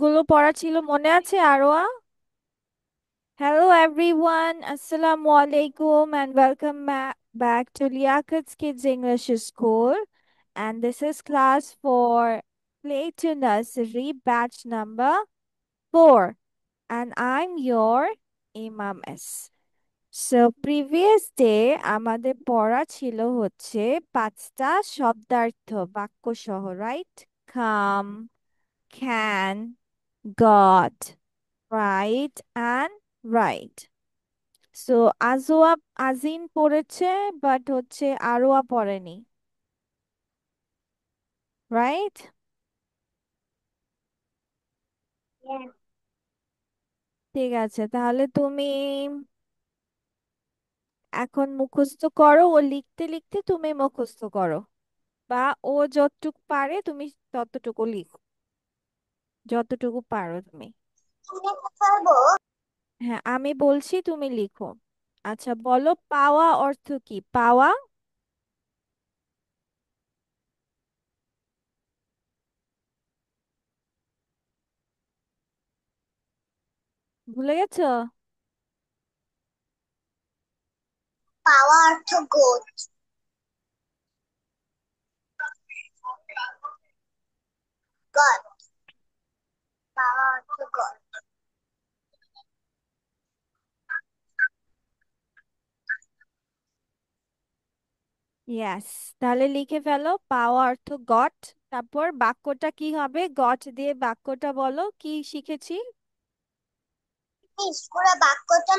গুলো পড়া ছিল মনে আছে আরোয়া? Hello everyone, Assalamu alaikum and welcome back to Liakat's Kids English School. And this is class for Play to Nursery batch number 4. And I'm your Imam S. So previous day আমাদের পড়া ছিল হচ্ছে পাঁচটা শব্দার্থ বাক্য সহ, right? Come, can, got, right and right. So Azwa Azin পড়েছে, but হচ্ছে আরোয়া পড়েনি, রাইট? Yes. ঠিক আছে, তাহলে তুমি এখন মুখস্থ করো, ও লিখতে লিখতে তুমি মুখস্থ করো, বা ও যতটুকু পারে তুমি ততটুকু লিখো, যতটুকু পারো তুমি। তুমি পারবো। হ্যাঁ, আমি বলছি তুমি লিখো। আচ্ছা, বলো পাওয়া অর্থ কি? পাওয়া ভুলে গেছো? পাওয়া অর্থ গোদ। গড। পাওয়া অর্থ গড। ইয়েস, তাহলে লিখে ফেলো পাওয়া অর্থ গট। তারপর বাক্যটা কি হবে? গট দিয়ে বাক্যটা বলো, কি শিখেছি? পুরো বাক্যটা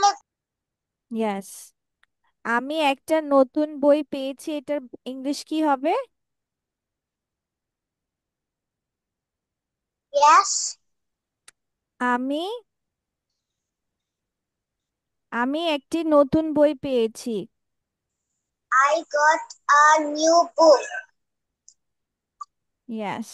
ইয়েস, আমি একটা নতুন বই পেয়েছি, এটার ইংলিশ কি হবে? ইয়েস। আমি আমি একটি নতুন বই পেয়েছি। I got a new book. Yes,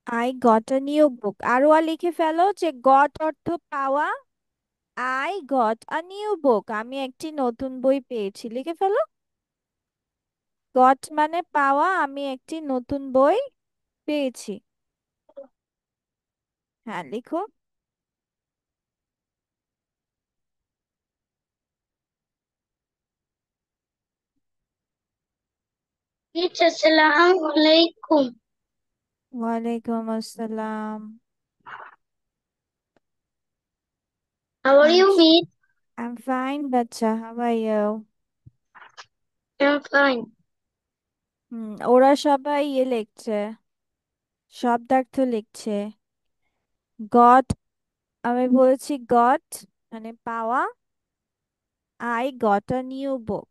I got a new book. আরো লিখে ফেলো যে গট অর্থ পাওয়া, I got a new book, আমি একটি নতুন বই পেয়েছি, লিখে ফেলো। গট মানে পাওয়া, আমি একটি নতুন বই পেয়েছি। হ্যাঁ, লিখো। আসসালামু আলাইকুম। ওয়ালাইকুম আসসালাম। How are I'm you, Meet? I'm fine, বাচ্চা, how are you? I'm fine. ওরা সবাই লিখছে, শব্দার্থ লিখছে। গট, আমি বলছি গট মানে পাওয়া, I got a new book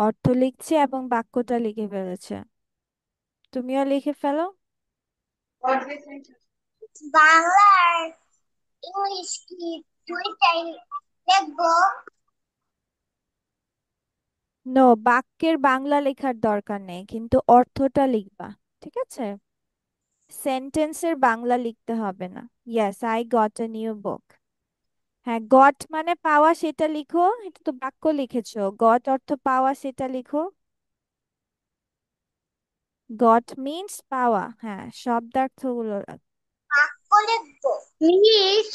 অর্থ লিখছে এবং বাক্যটা লিখে ফেলেছে। তুমিও লিখে ফেলো। বাংলা আর ইংলিশ কি দুইটাই লিখবো? নো, বাক্যের বাংলা লেখার দরকার নেই, কিন্তু অর্থটা লিখবা, ঠিক আছে? সেন্টেন্সের বাংলা লিখতে হবে না। Yes, I got a new book. হ্যাঁ, গট মানে পাওয়া, সেটা লিখো, এটা তো বাক্য লিখেছো। গট অর্থ পাওয়া, সেটা লিখো। গট মিন্স পাওয়া, হ্যাঁ, শব্দার্থগুলো বাক্য লিখবো। মিস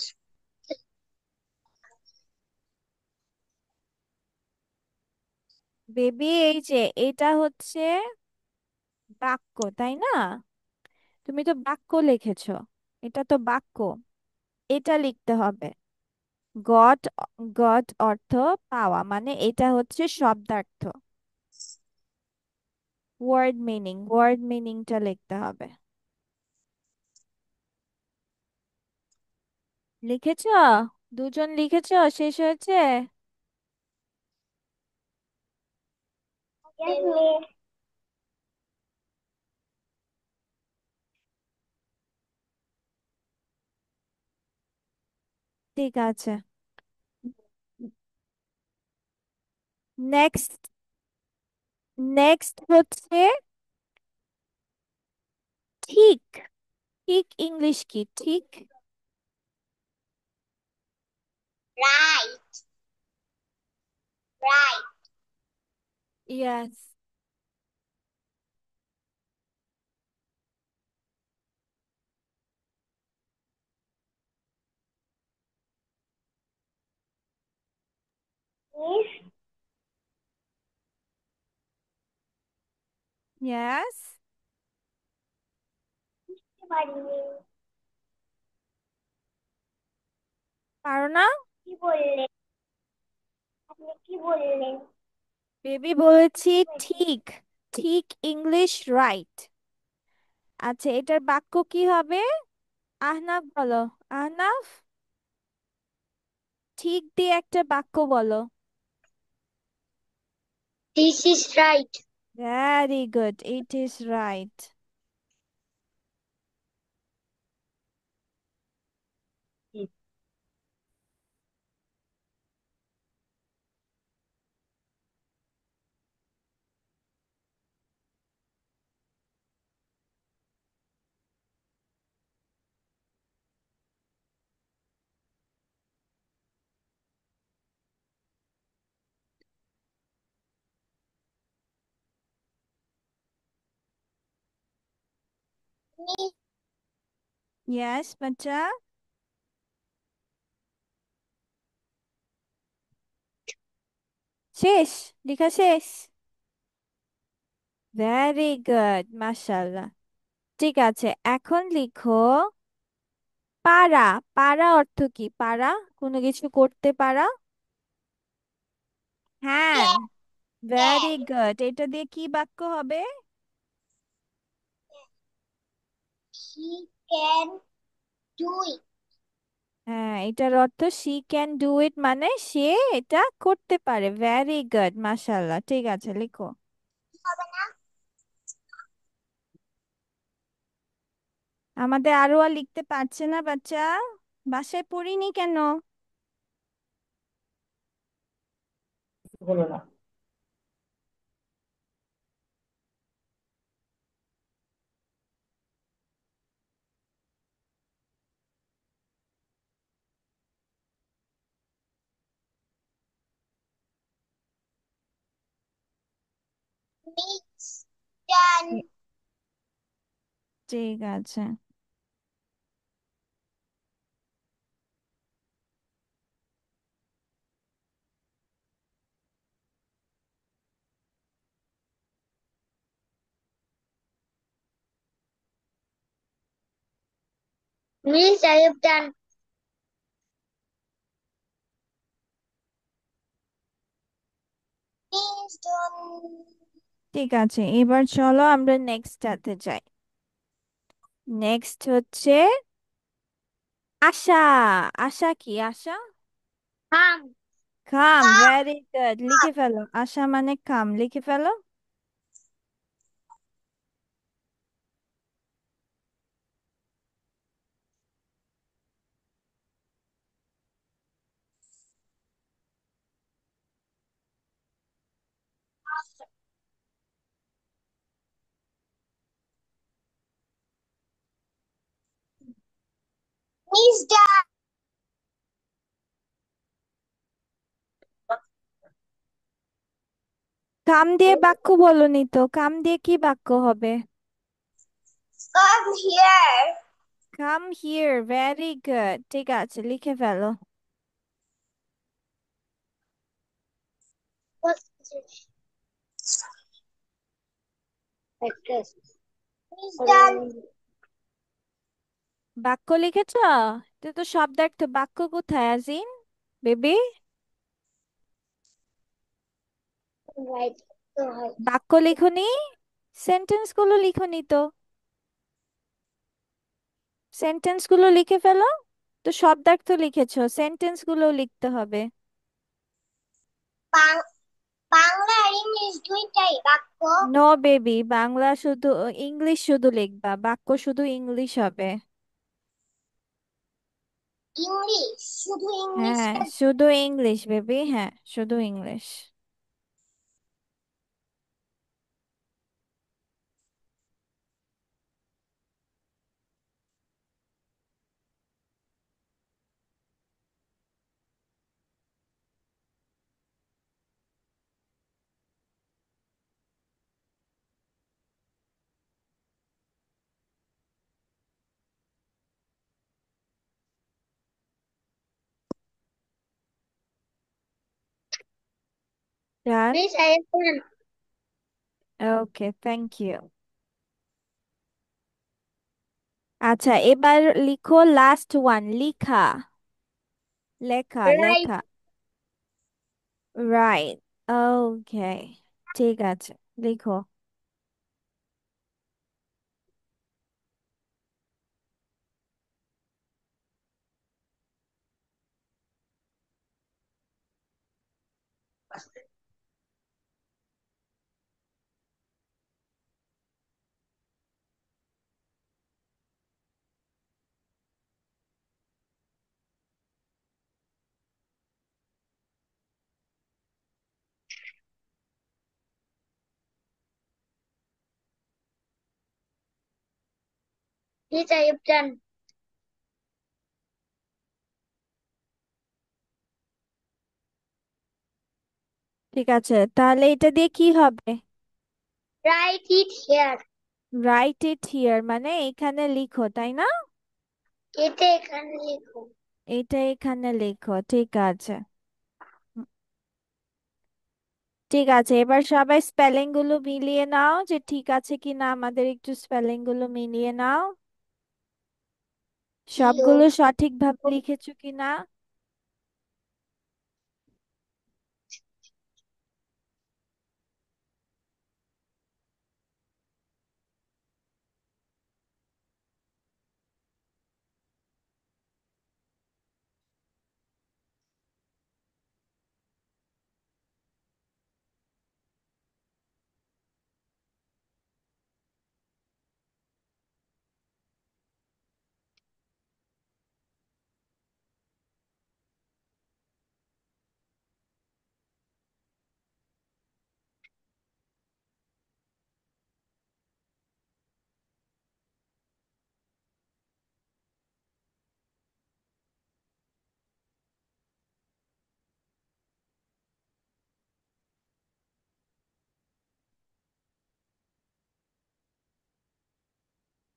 বেবি, এই যে এটা হচ্ছে বাক্য, তাই না? তুমি তো বাক্য লিখেছো, এটা তো বাক্য, এটা লিখতে হবে। গট, গট অর্থ পাওয়া, মানে এটা হচ্ছে শব্দার্থ, ওয়ার্ড মিনিংটা লিখতে হবে। লিখেছো? দুজন লিখেছো? শেষ হয়েছে? Yes, Miss. ঠিক আছে। নেক্সট, নেক্সট হচ্ছে ঠিক। ঠিক ইংলিশ কি? ঠিক। Right. Right. Yes. Miss yes. পারিনি। পারো না? কি বললেন? আপনি কি বললেন? বেবি বলেছি ঠিক। ঠিক ইংলিশ রাইট। আচ্ছা, এটার বাক্য কি হবে? আহনাফ বলো। আহনাফ, ঠিক দিয়ে একটা বাক্য বলো। This is right. Very good, it is right. Miss yes বাচ্চা। শেষ, লেখা শেষ। ভেরি গুড, মাশাআল্লাহ। ঠিক আছে, এখন লিখো পারা। পারা অর্থ কি? পারা, কোনো কিছু করতে পারা। হ্যাঁ, ভেরি can. গুড। এটা দিয়ে কি বাক্য হবে? She can do it. হ্যাঁ, এটার অর্থ শি ক্যান ডু ইট, মানে সে এটা করতে পারে। ভেরি গুড, মাশাআল্লাহ। ঠিক আছে, লিখো। হবে না? আমাদের আরো আর লিখতে পারছে না বাচ্চা, বাসায় পড়িনি কেন? হলো না। Miss done. ঠিক আছে। Miss I have done. Miss done. ঠিক আছে, এবার চলো আমরা নেক্সটটাতে যাই। নেক্সট হচ্ছে আশা। আশা কি? আশা Come. কাম। Come. ভেরি গুড, লিখে ফেলো। আশা মানে কাম, লিখে ফেলো। Miss done. কাম দিয়ে বাক্য বলনি তো, কাম দিয়ে কি বাক্য হবে? Come here. Come here, very good. ঠিক আছে, লিখে ফেলো। What's this? Actress. Miss done. বাক্য লিখেছ? তো তো সব দেখতো, বাক্য কোথায় আজিন বেবি? Right. So high. বাক্য লিখনি, সেন্টেন্স গুলো লিখনি তো। সেন্টেন্স গুলো লিখে ফেলো। তো শব্দার্থ লিখেছো, সেন্টেন্স গুলো লিখতে হবে। বাং বাংলা আর ইংলিশ দুইটাই বাক্য। নো বেবি, বাংলা শুধু, ইংলিশ শুধু লিখবা, বাক্য শুধু ইংলিশ হবে। ইংলিশ, শুধু হ্যাঁ, ইংলিশটা। শুধু ইংলিশ বেবি, হ্যাঁ শুধু English. Done. Miss, I have done. Okay, thank you. আচ্ছা, এবার লিখো লাস্ট ওয়ান, লিখা, লেখা Right. লেখা। রাইট। ওকে, ঠিক আছে, লিখো। Miss, I have done. ঠিক আছে, তাহলে এটা দিয়ে কি হবে? Write it here. Right it here মানে এখানে লিখো, তাই না? এটা এখানে লিখো। এটা এখানে লিখো, ঠিক আছে। হুম, ঠিক আছে, এবার সবাই স্পেলিং গুলো মিলিয়ে নাও যে ঠিক আছে কি না, আমাদের একটু স্পেলিং গুলো মিলিয়ে নাও, জিও। সবগুলো সঠিকভাবে লিখেছো কি না।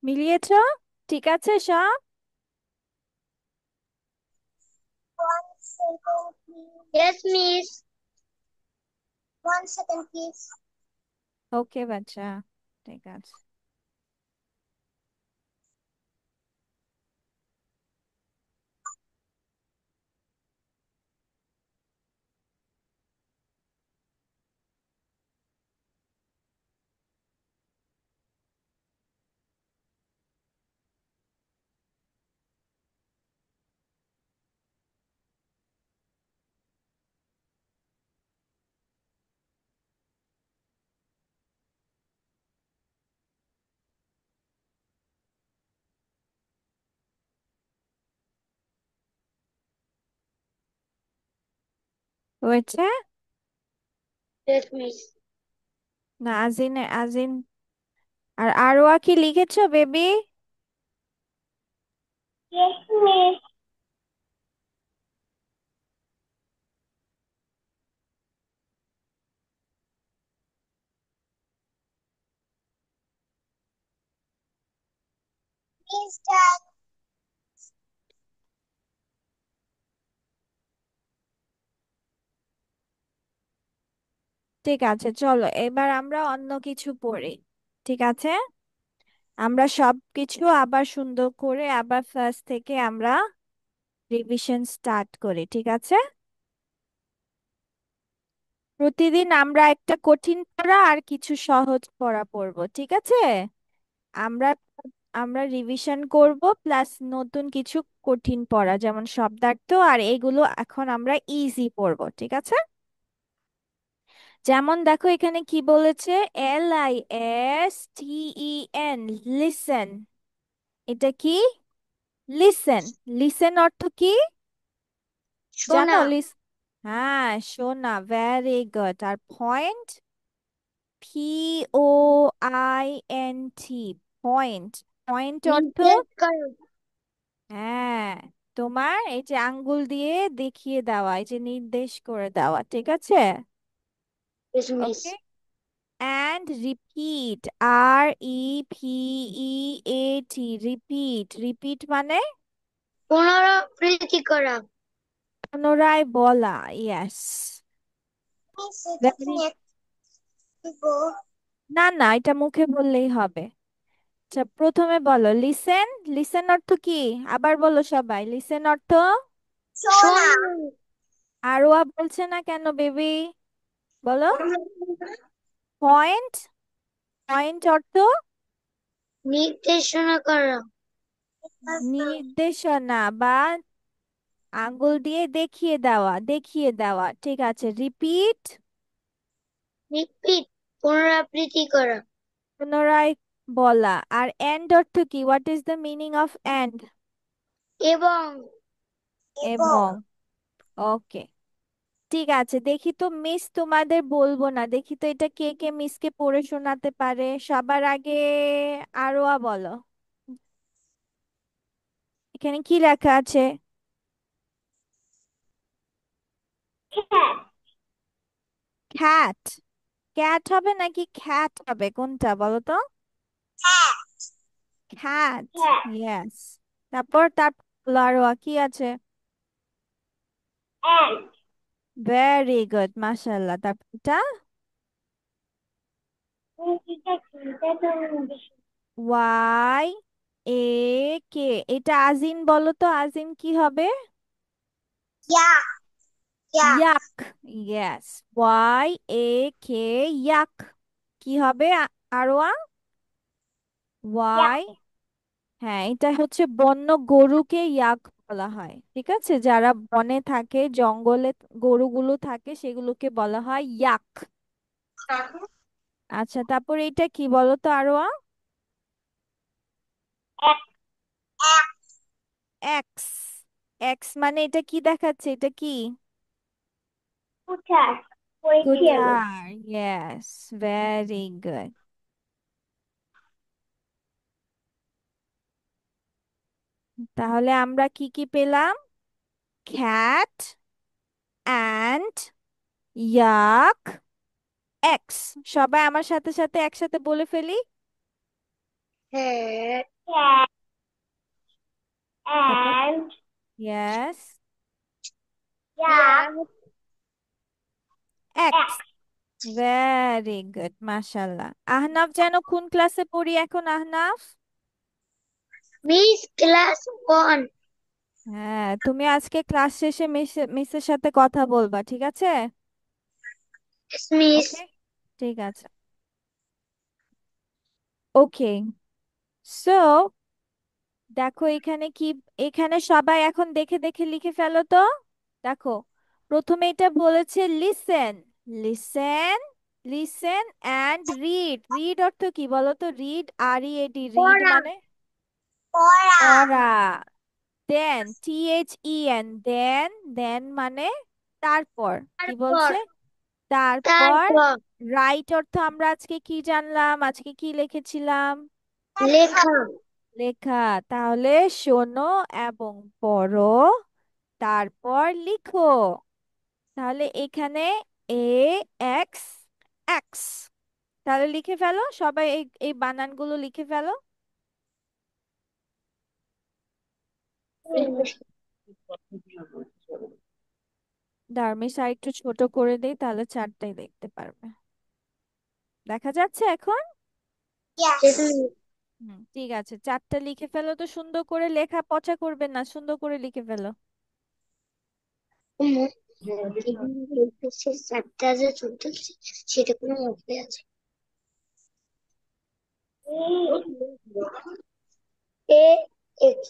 মিলিয়েছো? ঠিক আছে সব? One second, please. Yes, Miss. 1 second, please. ওকে বাচ্চা, ঠিক আছে। হয়েছে? Yes, Miss. না, আজিন আজিন আর আরোয়া কি লিখেছো baby? Yes, Miss. Miss done. ঠিক আছে, চলো এবার আমরা অন্য কিছু পড়ি। ঠিক আছে, আমরা সবকিছু আবার সুন্দর করে আবার ফার্স্ট থেকে আমরা রিভিশন স্টার্ট করি, ঠিক আছে? প্রতিদিন আমরা একটা কঠিন পড়া আর কিছু সহজ পড়া পড়বো, ঠিক আছে? আমরা আমরা রিভিশন করব, প্লাস নতুন কিছু কঠিন পড়া যেমন শব্দার্থ, আর এগুলো এখন আমরা ইজি পড়বো, ঠিক আছে? যেমন দেখো এখানে কি বলেছে, LISTEN, লিসেন। এটা কি? লিসেন। লিসেন অর্থ কি জানো? শোনা। হ্যাঁ, শোনা, ভেরি গুড। আর point, P O I N T, point. Point অর্থ, নির্দেশ করো। হ্যাঁ, তোমার এই যে আঙ্গুল দিয়ে দেখিয়ে দেওয়া, এই যে নির্দেশ করে দেওয়া, ঠিক আছে? Yes, miss. Okay. And repeat, R E P E A T, repeat. Repeat মানে পুনরাবৃত্তি করা। পুনরায় বলা, ইয়েস। Miss, এটা কি ভেরি, নেক্সট গো? না না, এটা মুখে বললেই হবে। আচ্ছা, প্রথমে বলো লিসেন। লিসেন অর্থ কি? আবার বলো সবাই, লিসেন অর্থ। শোনা। আরোয়া বলছে না কেন বেবি? বলো। পয়েন্ট। পয়েন্ট অর্থ নির্দেশনা করা। নির্দেশনা বা আঙ্গুল দিয়ে দেখিয়ে দেওয়া, দেখিয়ে দেওয়া, ঠিক আছে। রিপিট, রিপিট, পুনরাবৃত্তি করা। পুনরায় বলা। আর এন্ড অর্থ কি? What is the meaning of and? এবং এবং। ওকে, ঠিক আছে। দেখি তো মিস, তোমাদের বলবো না, দেখি তো এটা কে কে মিসকে পড়ে শোনাতে পারে সবার আগে। আরোয়া বলো, এখানে কি লেখা আছে? খ্যাট। ক্যাট হবে নাকি খ্যাট হবে, কোনটা বলো তো? খ্যাট, ইয়েস। তারপর বলো আরোয়া কি আছে? ভেরি গুড, মাশাল্লাহ। তারপর এটা ওয়াই এ কে, এটা আজিন, বলো তো আজিন কি হবে? ইয়াক, ইয়েস। ওয়াই এ কে, ইয়াক কি হবে আরোয়া? ওয়াই, হ্যাঁ, এটা হচ্ছে বন্য গরুকে ইয়াক বলা হয়, ঠিক আছে? যারা বনে থাকে, জঙ্গলে গরুগুলো থাকে, সেগুলোকে বলা হয় ইয়াক। আচ্ছা, তারপর এটা কি বলো তো আরোয়া? এক্স। এক্স মানে এটা কি দেখাচ্ছে, এটা কি? কুঠার, ইয়েস, ভেরি গুড। তাহলে আমরা কি কি পেলাম? খ্যাট, অ্যান্ড, ইয়াক, এক্স। সবাই আমার সাথে সাথে একসাথে বলে ফেলি। হ্যাঁ। তারপর And yes, yeah. X, very good, মাশাল্লাহ। আহনাফ যেন কোন ক্লাসে পড়ি এখন, আহনাফ? Miss class 1. হ্যাঁ, তুমি আজকে ক্লাস শেষে মিসের সাথে কথা বলবা, ঠিক আছে? Yes, miss. ওকে, ঠিক আছে। ওকে, সো দেখো এখানে কি, এখানে সবাই এখন দেখে দেখে লিখে ফেলো তো। দেখো, প্রথমে এটা বলেছে listen. Listen, listen and read. Read অর্থ কি বলো তো? Read, R E A D, read পড়া। মানে পড়া। পড়া। দেন, টি এইচ ই এন, দেন। দেন মানে তারপর, কি তারপর। বলছে? তারপর তারপর রাইট অর্থ আমরা আজকে কি জানলাম, আজকে কি লিখেছিলাম? লেখা। লেখা। তাহলে শোনো এবং পড়ো, তারপর লিখো। তাহলে এখানে এ এক্স, এক্স। তাহলে লিখে ফেলো সবাই, এই এই বানানগুলো লিখে ফেলো। দাঁড়মিস আর একটু ছোট করে দেই, তাহলে চারটাই দেখতে পারবে। দেখা যাচ্ছে এখন? Yes, miss. হুম, ঠিক আছে, চারটা লিখে ফেলো তো, সুন্দর করে লেখা পচা করবে না, সুন্দর করে লিখে ফেলো। চারটা যে চলতেছে সেটা কোনো মধ্যে আছে। A X,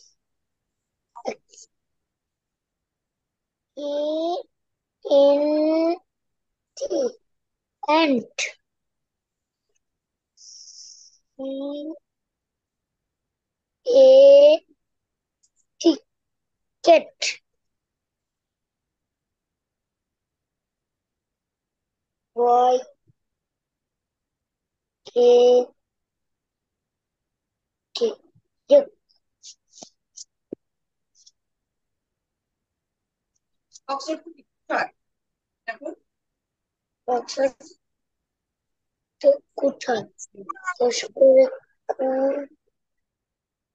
A N T, ant, C A K, K, U, Oxford, কোথায়? কোষগুলো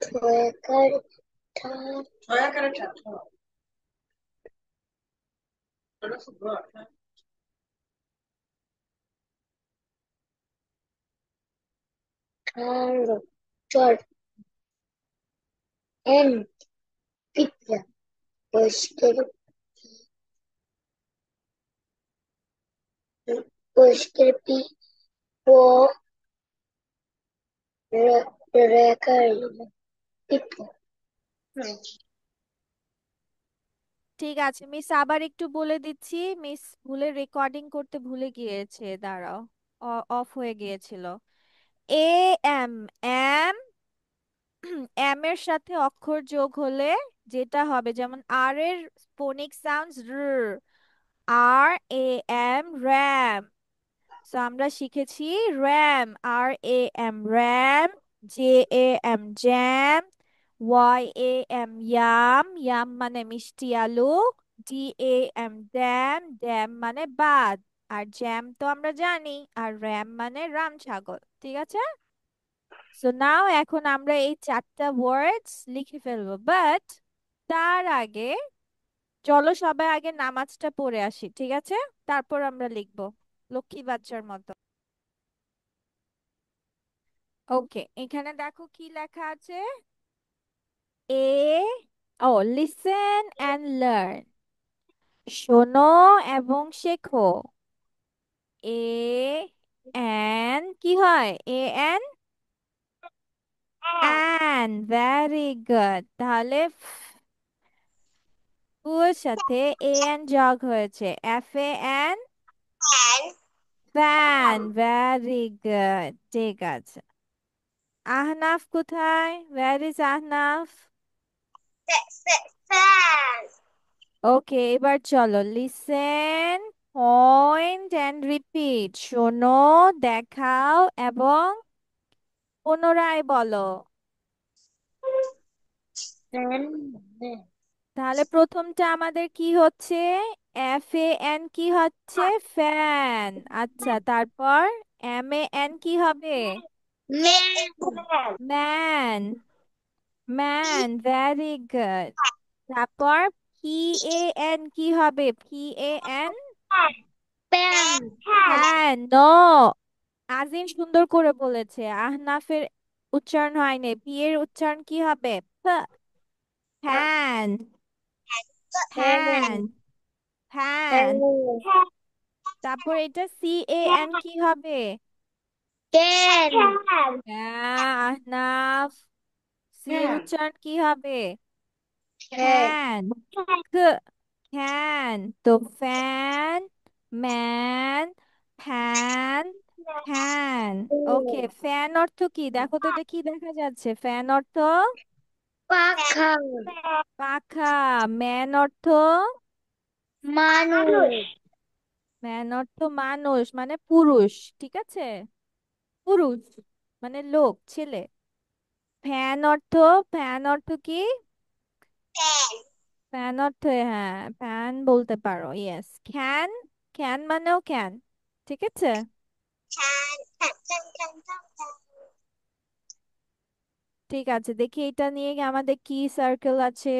ছয়াকার ঠান্ডা চর এন পিঁপড়া পরিষ্কার পরিষ্কার পি ও রেখার পিঁপড়া ঠিক আছে মিস, আবার একটু বলে দিচ্ছি। মিস ভুলে রেকর্ডিং করতে ভুলে গিয়েছে, দাঁড়াও, অফ হয়ে গিয়েছিল। এ এম এম এম এর সাথে অক্ষর যোগ হলে যেটা হবে, যেমন আর এর ফোনিক সাউন্ডস র, R A M ram. So আমরা শিখেছি ram, R A M ram, J A M jam, Y A M yam, yam মানে মিষ্টি আলু, D A M dam, dam মানে বাদ, আর জ্যাম তো আমরা জানি, আর র্যাম মানে রাম ছাগল। ঠিক আছে? সো নাও এখন আমরা এই চারটা ওয়ার্ডস লিখে ফেলবো, বাট তার আগে চলো সবাই আগে নামাজটা পড়ে আসি, ঠিক আছে? তারপর আমরা লিখবো লক্ষ্মী বাচ্চার মতো। ওকে, এখানে দেখো কি লেখা আছে। এ, ও, লিসেন অ্যান্ড লার্ন, শোনো এবং শেখো। এ এন কি হয়? A N an, very good. তাহলে ফুর সাথে এ এন যোগ হয়েছে, F A N, fan, very good. ঠিক আছে, আহনাফ কোথায়? Where is Ahnaf? ওকে, এবার চলো লিসেন, পয়েন্ট অ্যান্ড রিপিট, শোনো, দেখাও এবং পুনরায় বলো। ফ্যান তাহলে প্রথমটা আমাদের কি হচ্ছে? এফ এ এন কি হচ্ছে? ফ্যান। আচ্ছা, তারপর এম এ এন কি হবে? Man man, man, very good. তারপর পি এ এন কি হবে? পি এ এন, প্যান হ্যাঁ, নো, আজিম সুন্দর করে বলেছে, আহনাফের উচ্চারণ হয়নি। পি এর উচ্চারণ কি হবে? ফ, fan, pan fan, fan. Pan তারপর এটা সি এ এন কি হবে? ক্যান হ্যাঁ, আহনাফ, সি এর উচ্চারণ কি হবে? হ্যাঁ ফ্যান, ক, ফ্যান। তো ফ্যান, ম্যান, ফ্যান, ফ্যান। ওকে, ফ্যান অর্থ কি দেখো তো, এটা কি দেখা যাচ্ছে? ফ্যান অর্থ পাখা পাখা। ম্যান অর্থ, মানুষ ম্যান অর্থ মানুষ মানে পুরুষ, ঠিক আছে? পুরুষ মানে লোক, ছেলে। ফ্যান অর্থ, ফ্যান অর্থ কি? ফ্যান অর্থ, হ্যাঁ, ফ্যান বলতে পারো, ইয়েস। ক্যান, ক্যান মানেও ক্যান, ঠিক আছে? ঠিক আছে, দেখি এটা নিয়ে আমাদের কি সার্কেল আছে।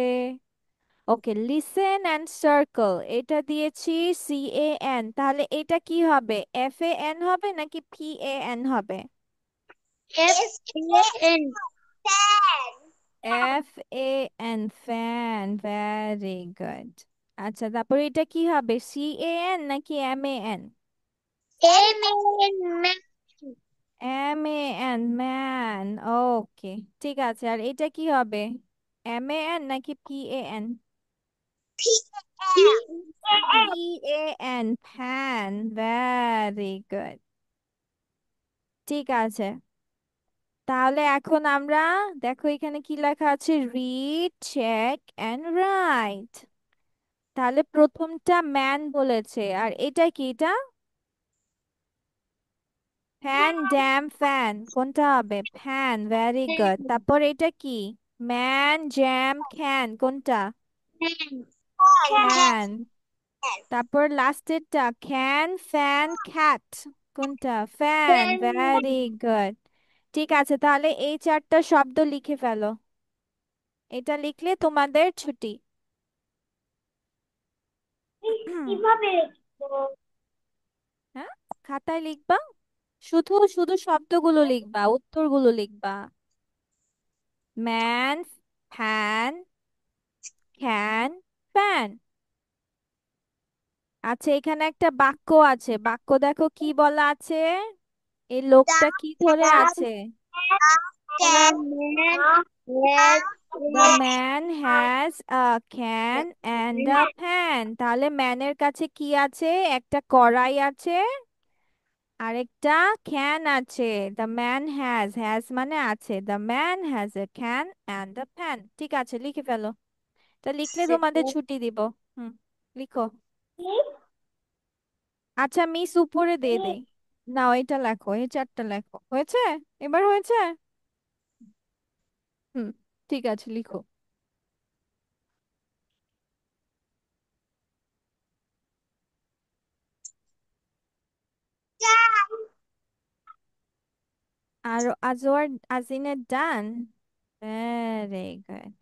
ওকে, লিসেন অ্যান্ড সার্কেল, এটা দিয়েছি সি এ এন, তাহলে এটা কি হবে? এফ এ এন হবে নাকি পি এ এন হবে? F A N F A N, fan, very good. আচ্ছা, তারপরে এটা কি হবে? সি এ এন নাকি M A N? M N man M A N, man. Okay, ঠিক আছে, আর এটা কি হবে? এম এ এন নাকি P A N? P A N, fan, very good. ঠিক আছে, তাহলে এখন আমরা, দেখো এখানে কি লেখা আছে, রিড, চেক এন্ড রাইট। তাহলে প্রথমটা ম্যান বলেছে, আর এটা কি? এটা ফ্যান, ড্যাম, ফ্যান কোনটা হবে? Fan, very good. তারপর এটা কি? ম্যান, জ্যাম, খ্যান কোনটা? ফ্যান। তারপর লাস্টেরটা ক্যান, ফ্যান, খ্যাট কোনটা? Fan, very good. ঠিক আছে, তাহলে এই চারটা শব্দ লিখে ফেলো। এটা লিখলে তোমাদের ছুটি। কিভাবে হ্যাঁ, খাতায় লিখবা, শুধু শুধু শব্দগুলো লিখবা, উত্তরগুলো লিখবা। Man, fan, can, fan. আচ্ছা, এখানে একটা বাক্য আছে, বাক্য দেখো কি বলা আছে। এই লোকটা কি ধরে আছে? The man has a can and a pan. তাহলে ম্যানের কাছে কি আছে? একটা কড়াই আছে, আরেকটা ক্যান আছে। The man has মানে আছে। The man has a can and a pan. ঠিক আছে, লিখে ফেলো। তা লিখলে তোমাদের ছুটি দিব। হুম, লিখো। আচ্ছা, মিস উপরে দিয়ে দেই। নাও, এটা লেখো, এই চারটা লেখো। হয়েছে? এবার হয়েছে? হুম, ঠিক আছে, লিখো। আর আজওয়ার, আজিনের ডান। Very good.